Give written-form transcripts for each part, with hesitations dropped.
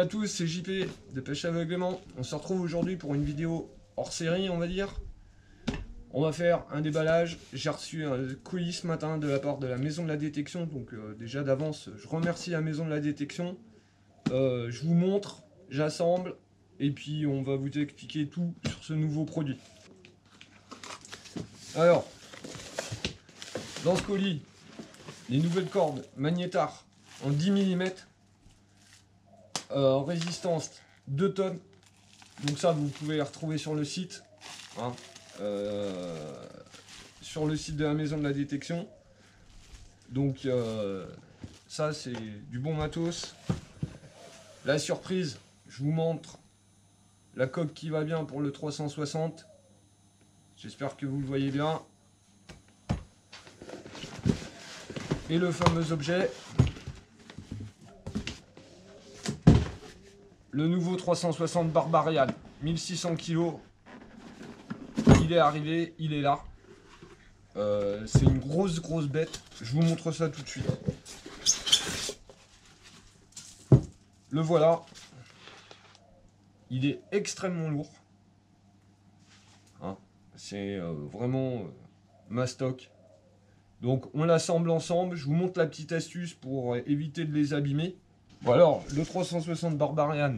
à tous, c'est JP de Pêche Aveuglement. On se retrouve aujourd'hui pour une vidéo hors série, on va dire. On va faire un déballage. J'ai reçu un colis ce matin de la part de la Maison de la Détection. Donc déjà d'avance, je remercie la Maison de la Détection. Je vous montre, j'assemble, et puis on va vous expliquer tout sur ce nouveau produit. Alors, dans ce colis, les nouvelles cordes Magnétar en 10 mm. En résistance 2 tonnes. Donc ça, vous pouvez les retrouver sur le site. Hein, sur le site de la Maison de la Détection. Donc ça, c'est du bon matos. La surprise, je vous montre la coque qui va bien pour le 360. J'espère que vous le voyez bien. Et le fameux objet, le nouveau 360 Barbarian, 1600 kg. Il est arrivé, il est là. C'est une grosse bête. Je vous montre ça tout de suite. Le voilà. Il est extrêmement lourd. Hein, c'est vraiment mastoc. Donc on l'assemble ensemble. Je vous montre la petite astuce pour éviter de les abîmer. Bon alors, le 360 Barbarian,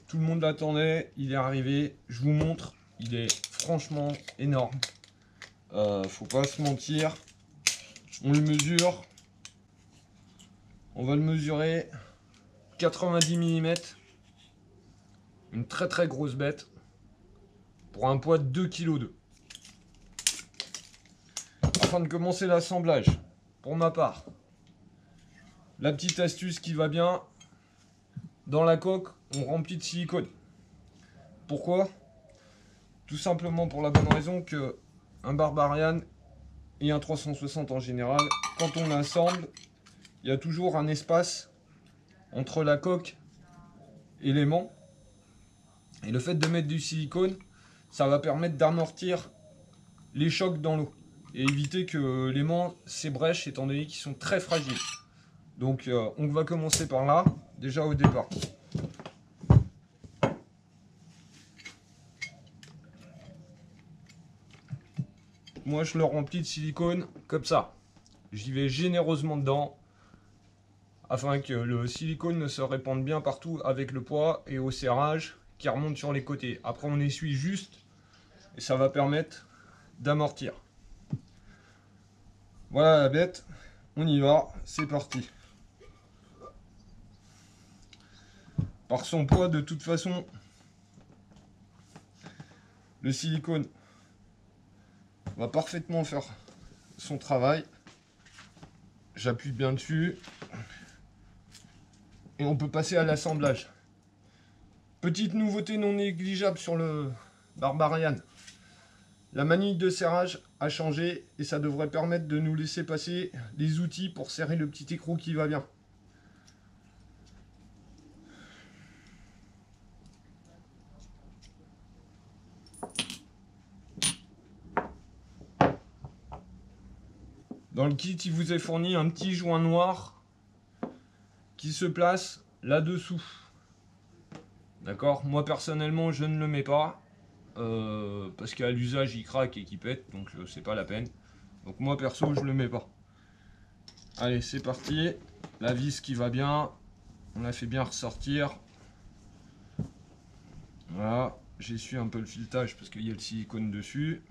tout le monde l'attendait, il est arrivé. Je vous montre, il est franchement énorme. Faut pas se mentir. On le mesure. On va le mesurer 90 mm. Une très grosse bête. Pour un poids de 2,2 kg. Afin de commencer l'assemblage, pour ma part, la petite astuce qui va bien, dans la coque, on remplit de silicone. Pourquoi? Tout simplement pour la bonne raison que un Barbarian et un 360 en général, quand on l'assemble, il y a toujours un espace entre la coque et l'aimant. Et le fait de mettre du silicone, ça va permettre d'amortir les chocs dans l'eau et éviter que l'aimant s'ébrèche étant donné qu'ils sont très fragiles. Donc on va commencer par là, déjà au départ. Moi je le remplis de silicone comme ça. J'y vais généreusement dedans afin que le silicone ne se répande bien partout avec le poids et au serrage qui remonte sur les côtés. Après on essuie juste et ça va permettre d'amortir. Voilà la bête, on y va, c'est parti. Par son poids, de toute façon, le silicone va parfaitement faire son travail. J'appuie bien dessus. Et on peut passer à l'assemblage. Petite nouveauté non négligeable sur le Barbarian. La manille de serrage a changé et ça devrait permettre de nous laisser passer les outils pour serrer le petit écrou qui va bien. Dans le kit, il vous est fourni un petit joint noir qui se place là-dessous. D'accord? Moi personnellement, je ne le mets pas parce qu'à l'usage, il craque et qu'il pète, donc c'est pas la peine. Donc moi perso, je le mets pas. Allez, c'est parti. La vis qui va bien. On la fait bien ressortir. Voilà. J'essuie un peu le filetage parce qu'il y a le silicone dessus.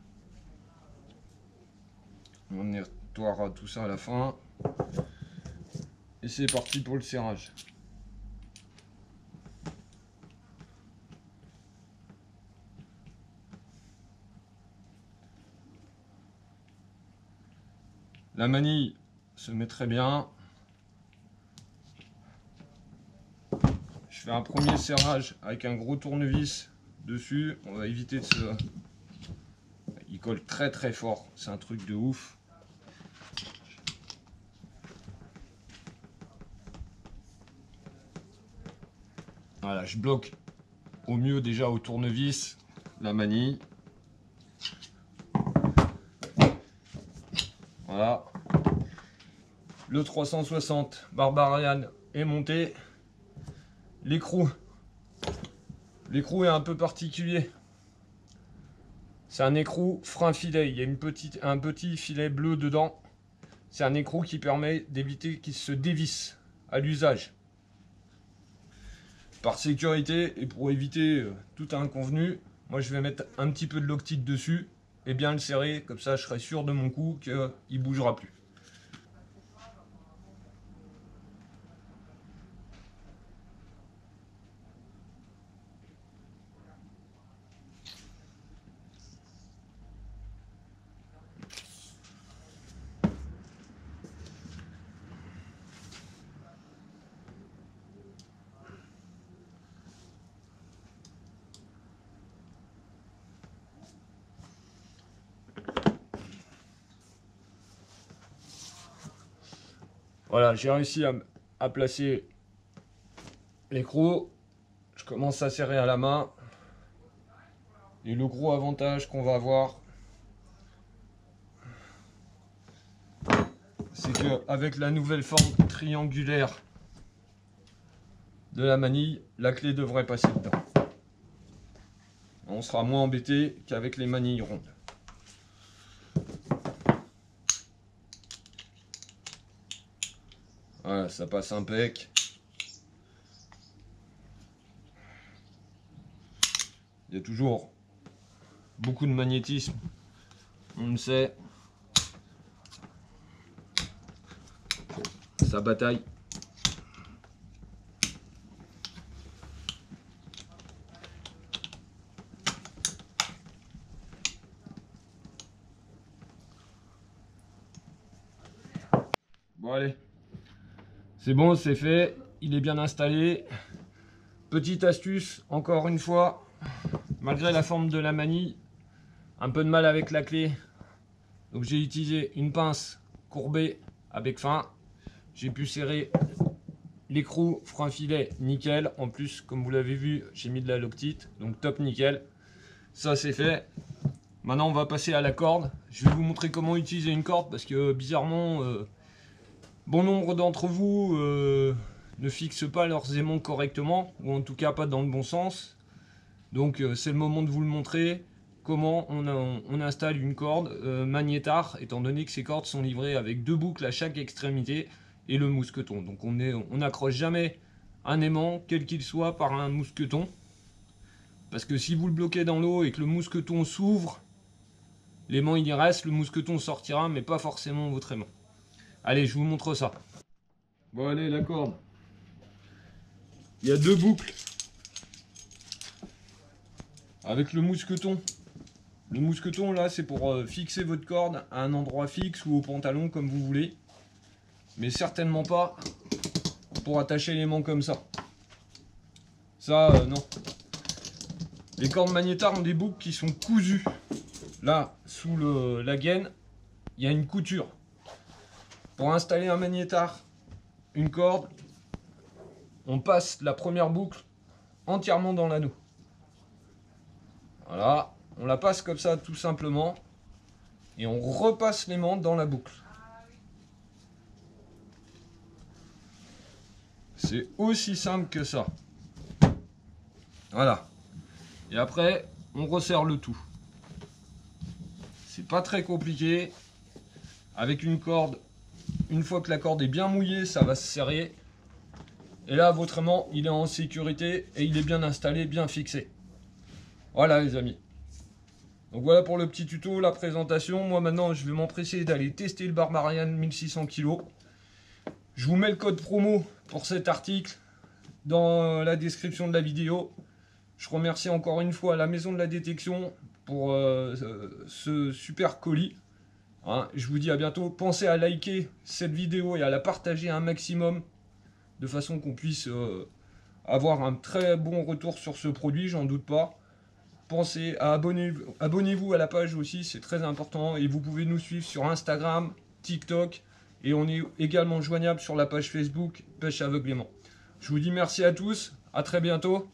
On nettoiera tout ça à la fin. Et c'est parti pour le serrage. La manille se met très bien. Je fais un premier serrage avec un gros tournevis dessus. On va éviter de se... Il colle très fort. C'est un truc de ouf. Voilà, je bloque au mieux déjà au tournevis la manille. Voilà. Le 360 Barbarian est monté. L'écrou L'écrou est un peu particulier. C'est un écrou frein filet. Il y a un petit filet bleu dedans. C'est un écrou qui permet d'éviter qu'il se dévisse à l'usage. Par sécurité et pour éviter tout inconvenu, moi je vais mettre un petit peu de Loctite dessus et bien le serrer, comme ça je serai sûr de mon coup qu'il ne bougera plus. Voilà, j'ai réussi à placer l'écrou. Je commence à serrer à la main. Et le gros avantage qu'on va avoir, c'est qu'avec la nouvelle forme triangulaire de la manille, la clé devrait passer dedans. On sera moins embêté qu'avec les manilles rondes. Voilà, ça passe impec. Il y a toujours beaucoup de magnétisme, on le sait. Ça bataille. Bon allez, c'est bon, c'est fait, il est bien installé. Petite astuce, encore une fois, malgré la forme de la manille, un peu de mal avec la clé. Donc j'ai utilisé une pince courbée à bec fin. J'ai pu serrer l'écrou frein filet nickel. En plus, comme vous l'avez vu, j'ai mis de la Loctite, donc top nickel. Ça c'est fait. Maintenant on va passer à la corde. Je vais vous montrer comment utiliser une corde parce que bizarrement, bon nombre d'entre vous ne fixent pas leurs aimants correctement, ou en tout cas pas dans le bon sens. Donc c'est le moment de vous le montrer. Comment on installe une corde magnétar, étant donné que ces cordes sont livrées avec 2 boucles à chaque extrémité et le mousqueton. Donc on n'accroche jamais un aimant, quel qu'il soit, par un mousqueton. Parce que si vous le bloquez dans l'eau et que le mousqueton s'ouvre, l'aimant il y reste, le mousqueton sortira, mais pas forcément votre aimant. Allez, je vous montre ça. Bon allez, la corde. Il y a 2 boucles avec le mousqueton. Le mousqueton là c'est pour fixer votre corde à un endroit fixe ou au pantalon comme vous voulez. Mais certainement pas pour attacher l'aimant comme ça. Ça non. Les cordes magnétars ont des boucles qui sont cousues. Là sous la gaine il y a une couture. Pour installer un magnétar, une corde, on passe la première boucle entièrement dans l'anneau. Voilà. On la passe comme ça tout simplement et on repasse l'aimant dans la boucle. C'est aussi simple que ça. Voilà. Et après, on resserre le tout. C'est pas très compliqué. Avec une corde, une fois que la corde est bien mouillée, ça va se serrer. Et là, votre aimant, il est en sécurité et il est bien installé, bien fixé. Voilà les amis. Donc voilà pour le petit tuto, la présentation. Moi maintenant je vais m'empresser d'aller tester le Barbarian 1600 kg. Je vous mets le code promo pour cet article dans la description de la vidéo. Je remercie encore une fois la Maison de la Détection pour ce super colis. Hein, je vous dis à bientôt. Pensez à liker cette vidéo et à la partager un maximum de façon qu'on puisse avoir un très bon retour sur ce produit, j'en doute pas. Pensez à abonnez-vous à la page aussi, c'est très important. Et vous pouvez nous suivre sur Instagram, TikTok. Et on est également joignable sur la page Facebook Pêche Aveuglément. Je vous dis merci à tous, à très bientôt.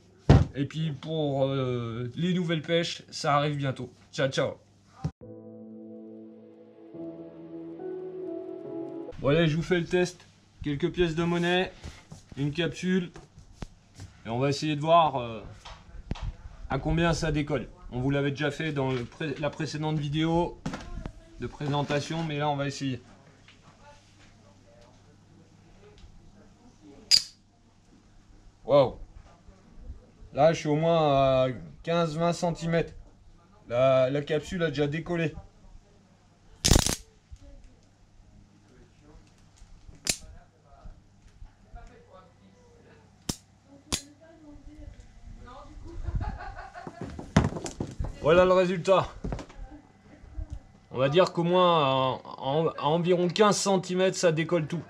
Et puis pour les nouvelles pêches, ça arrive bientôt. Ciao, ciao. Voilà, je vous fais le test. Quelques pièces de monnaie, une capsule. Et on va essayer de voir à combien ça décolle. On vous l'avait déjà fait dans la précédente vidéo de présentation, mais là on va essayer. Waouh! Là je suis au moins à 15-20 cm. La capsule a déjà décollé. Voilà le résultat. On va dire qu'au moins à environ 15 cm ça décolle tout.